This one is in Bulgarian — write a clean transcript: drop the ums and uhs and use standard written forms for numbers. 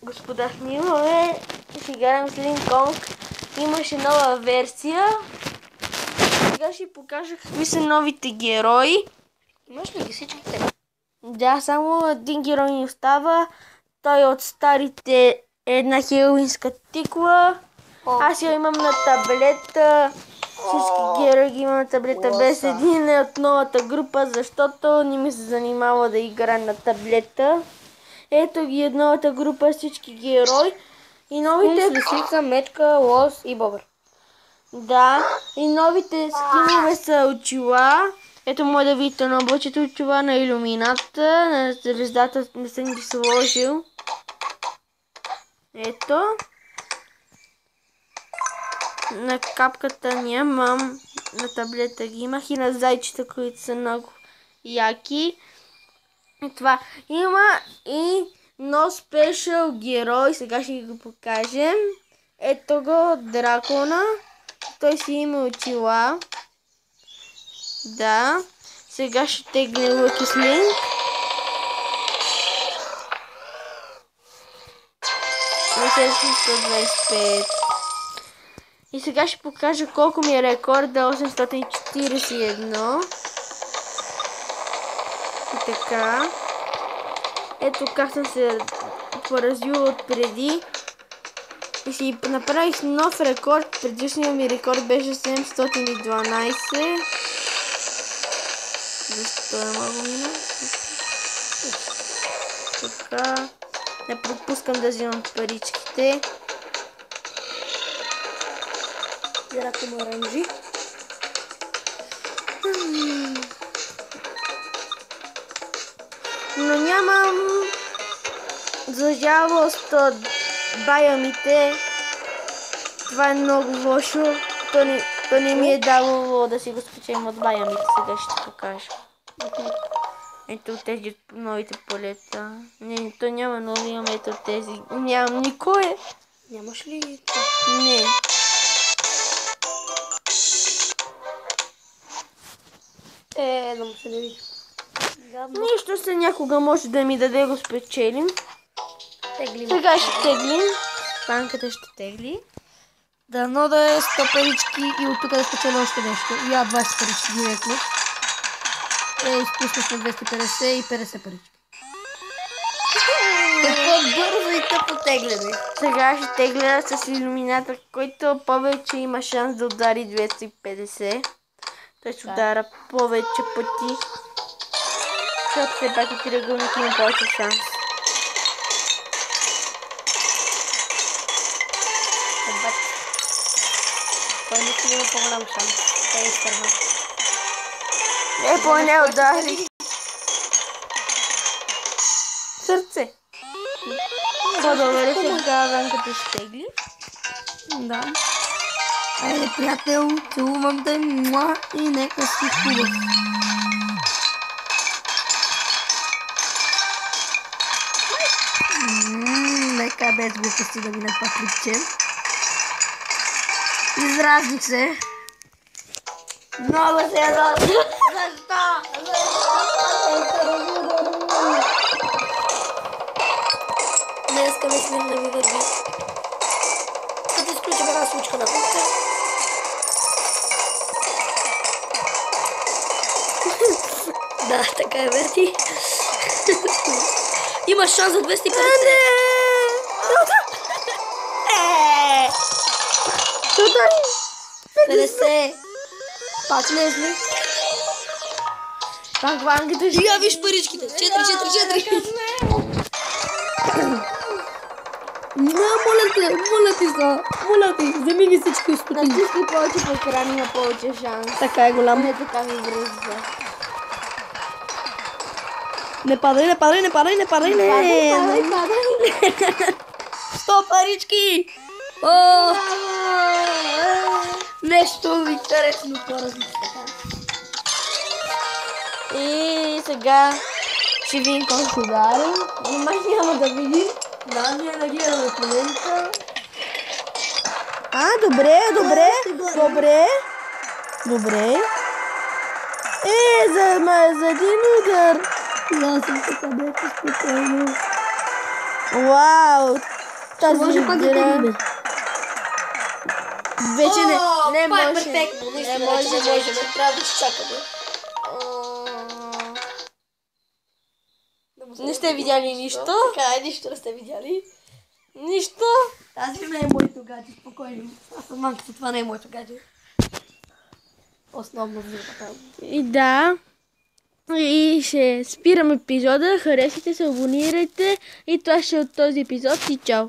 господа, снимаме. Ще играем с Линк Конг. Имаше нова версия. Сега ще покажа какви са новите герои. Имаш ли ги всичките? Да, само един герой ни остава. Той от старите е една хелуинска тикла. Аз я имам на таблета. Всички герои ги имам на таблета без един е от новата група, защото не ми се занимава да игра на таблета. Ето ги от новата група всички герои. И новите... Лисица, мечка, лос и бобър. Да, и новите скинове са очила. Ето може да видите на облачето очила, на илюмината, на звездата не съм ги сложил. Ето. На капката нямам, на таблета ги имах и на зайчета, които са много яки. И това. Има и нов спешъл герой, сега ще го покажем. Ето го, дракона. Той си има очила. Да. Сега ще тегне Лъки с Линк. На 125. И сега ще покажа колко ми е рекорда. 841. И така. Ето как съм се поразила от преди. И си направих нов рекорд. Предишният ми рекорд беше 712. Защо е много мина? Така. Не пропускам да взимам паричките. Зирако му оранжи. Но нямам за жалост от байамите. Това е много лошо. То не ми е давало да си го спечелим от байамите. Сега ще покажа. Ето тези новите полета. Не, то няма нови, имам ето тези. Нямам никой. Нямаш ли това? Не. Да му се не види. Нищо се някога може да ми даде го спечелим. Теглим. Сега ще теглим. Банката ще тегли. Дано да е 100 парички и от тук да спечеля още нещо. И 20 парички директно. Изпуснахме 250 и 50 парички. Какво бързо и тъпо тегляне. Сега ще тегля с иллюминатор, който повече има шанс да удари 250. Той ще удара повече пъти. Защото все пак и триъгълник има повече шанс. Той не си има по-голям шанс. Той е изтърва. Поне удари. Сърце. По-добре сега венката ще тегли. Да. Айде, приятел, целувам те, муа, и нека си хубав. Нека без глупости да мине това клипче. Изразих се. Много се ядат. Защо? Днеска мислим да ви върви. Като изключим една случка на пункта. Да, така е, Верти. Имаш шанс за 250. Супер! 50. Пак лезли. Пак ванката ще... Я виж паричките. 4. Моля ти, вземи ги всичко изпити. Натиски повече по екрана, има повече шанс. Така е голям. Не така ми връзва. Не падай. Падай. 100 парички. Нещо интересно по-различно. И сега ще видим колко ударим. Май няма да видим. Да, ние не гледаме в момента. Добре. За един удар. Да, съм така бяха спокойно. Вау! Тази Може пак да игра теглим. вече не Това е може. перфектно, Не наистина, може, вече не може, трябва да изчакаме. Не сте видяли нищо? Така е, нищо не сте видяли. Нищо. Тази не е моето гадже, спокойно. Аз съм манката, това не е моето гадже. Основно взривата. И да. И ще спирам епизода. Харесайте се, абонирайте. И това ще е от този епизод. И чао!